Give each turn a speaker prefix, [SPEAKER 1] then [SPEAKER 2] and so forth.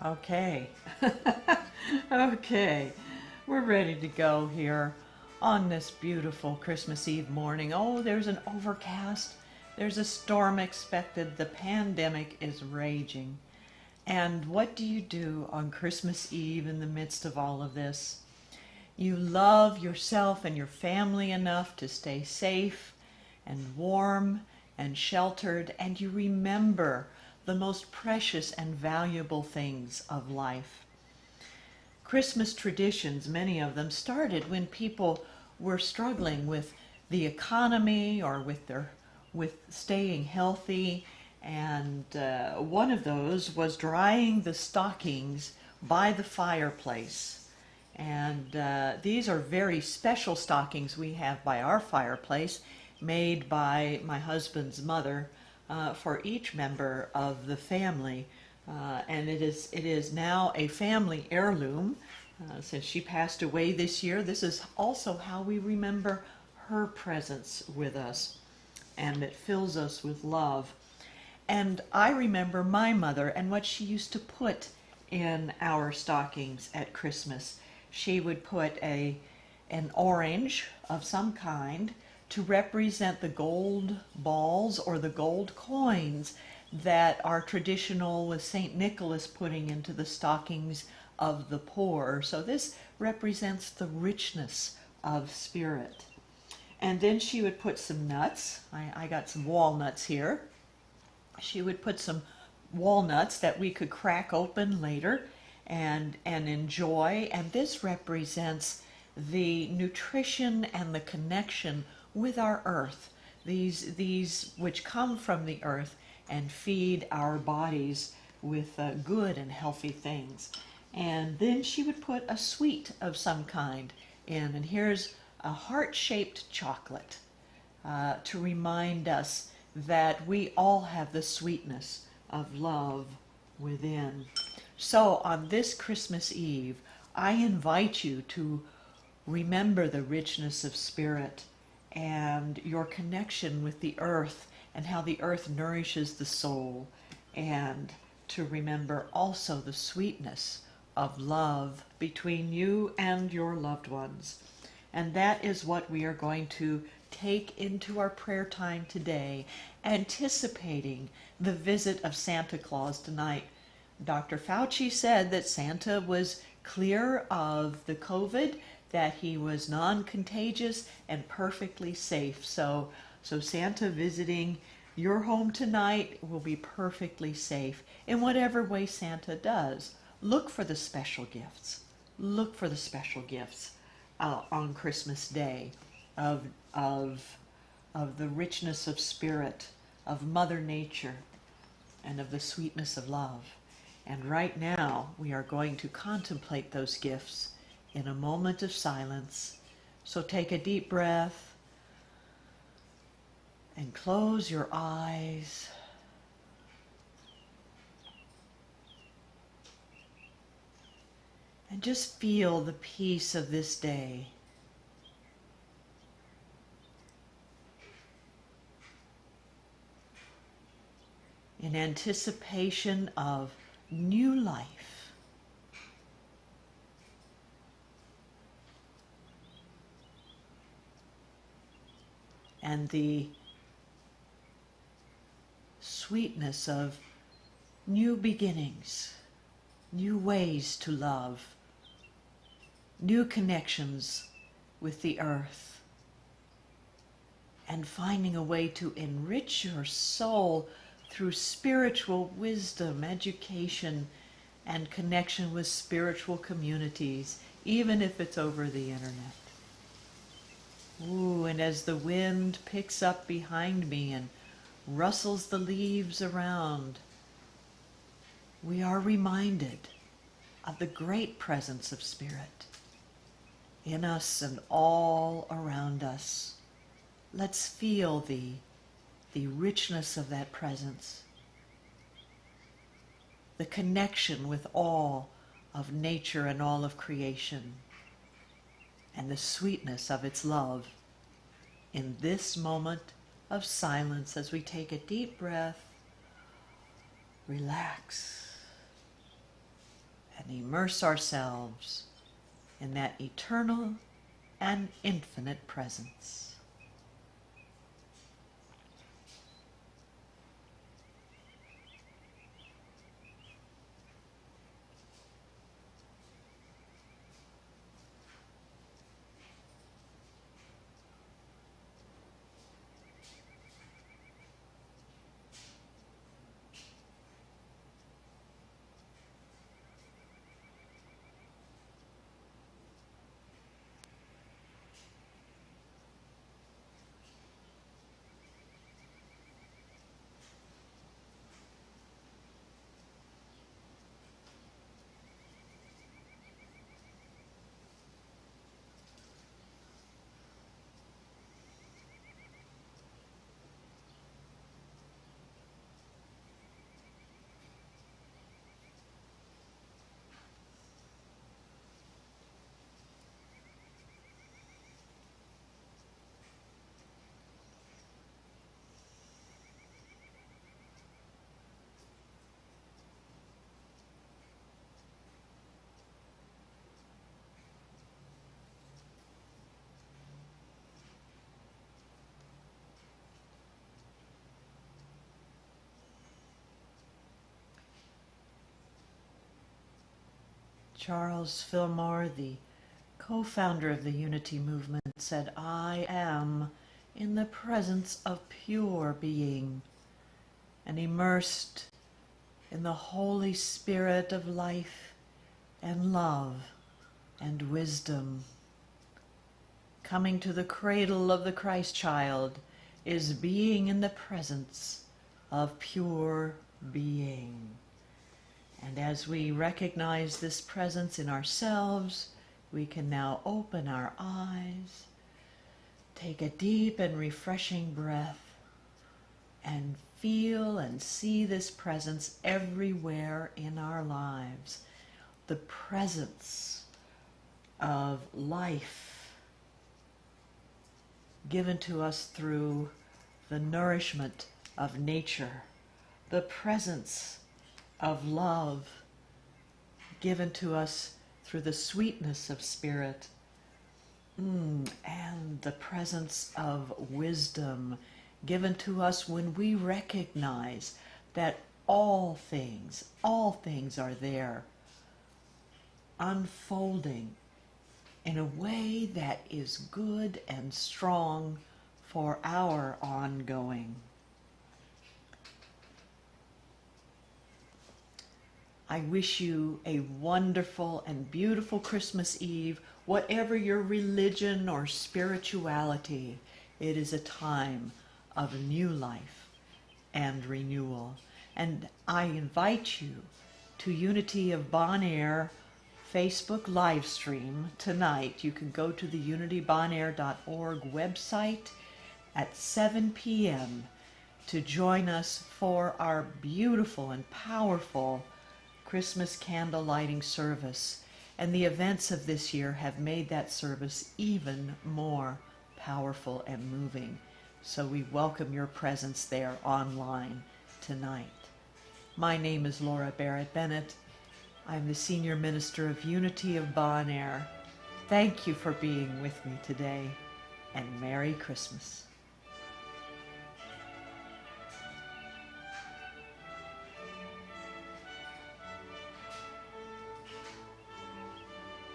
[SPEAKER 1] Okay. Okay. We're ready to go here on this beautiful Christmas Eve morning. Oh, there's an overcast. There's a storm expected. The pandemic is raging. And what do you do on Christmas Eve in the midst of all of this? You love yourself and your family enough to stay safe and warm and sheltered, and you remember the most precious and valuable things of life. Christmas traditions, many of them, started when people were struggling with the economy or with staying healthy, and one of those was drying the stockings by the fireplace. And these are very special stockings we have by our fireplace, made by my husband's mother for each member of the family. And it is now a family heirloom. Since she passed away this year, this is also how we remember her presence with us, and it fills us with love. And I remember my mother and what she used to put in our stockings at Christmas. She would put an orange of some kind to represent the gold balls or the gold coins that are traditional with St. Nicholas putting into the stockings of the poor. So this represents the richness of spirit. And then she would put some nuts. I got some walnuts here. She would put some walnuts that we could crack open later and enjoy. And this represents the nutrition and the connection with our earth, these which come from the earth and feed our bodies with good and healthy things. And then she would put a sweet of some kind in, and here's a heart-shaped chocolate to remind us that we all have the sweetness of love within. So on this Christmas Eve, I invite you to remember the richness of spirit and your connection with the earth and how the earth nourishes the soul, and to remember also the sweetness of love between you and your loved ones. And that is what we are going to take into our prayer time today, anticipating the visit of Santa Claus tonight. Dr. Fauci said that Santa was clear of the COVID, that he was non-contagious and perfectly safe. So Santa visiting your home tonight will be perfectly safe in whatever way Santa does. Look for the special gifts. Look for the special gifts on Christmas Day of the richness of spirit, of Mother Nature, and of the sweetness of love. And right now, we are going to contemplate those gifts in a moment of silence. So take a deep breath and close your eyes. And just feel the peace of this day. In anticipation of new life. And the sweetness of new beginnings, new ways to love, new connections with the earth, and finding a way to enrich your soul through spiritual wisdom, education, and connection with spiritual communities, even if it's over the internet. Ooh, and as the wind picks up behind me and rustles the leaves around, we are reminded of the great presence of Spirit in us and all around us. Let's feel the richness of that presence, the connection with all of nature and all of creation, and the sweetness of its love in this moment of silence as we take a deep breath, relax, and immerse ourselves in that eternal and infinite presence. Charles Fillmore, the co-founder of the Unity movement, said, "I am in the presence of pure being and immersed in the Holy Spirit of life and love and wisdom. Coming to the cradle of the Christ child is being in the presence of pure being." And as we recognize this presence in ourselves, we can now open our eyes, take a deep and refreshing breath, and feel and see this presence everywhere in our lives. The presence of life given to us through the nourishment of nature, the presence of love given to us through the sweetness of spirit, and the presence of wisdom given to us when we recognize that all things are there, unfolding in a way that is good and strong for our ongoing. I wish you a wonderful and beautiful Christmas Eve. Whatever your religion or spirituality, it is a time of new life and renewal. And I invite you to Unity of Bon Air Facebook live stream tonight. You can go to the unitybonair.org website at 7 p.m. to join us for our beautiful and powerful Christmas candle lighting service. And the events of this year have made that service even more powerful and moving. So we welcome your presence there online tonight. My name is Laura Barrett Bennett. I'm the Senior Minister of Unity of Bon Air. Thank you for being with me today, and Merry Christmas.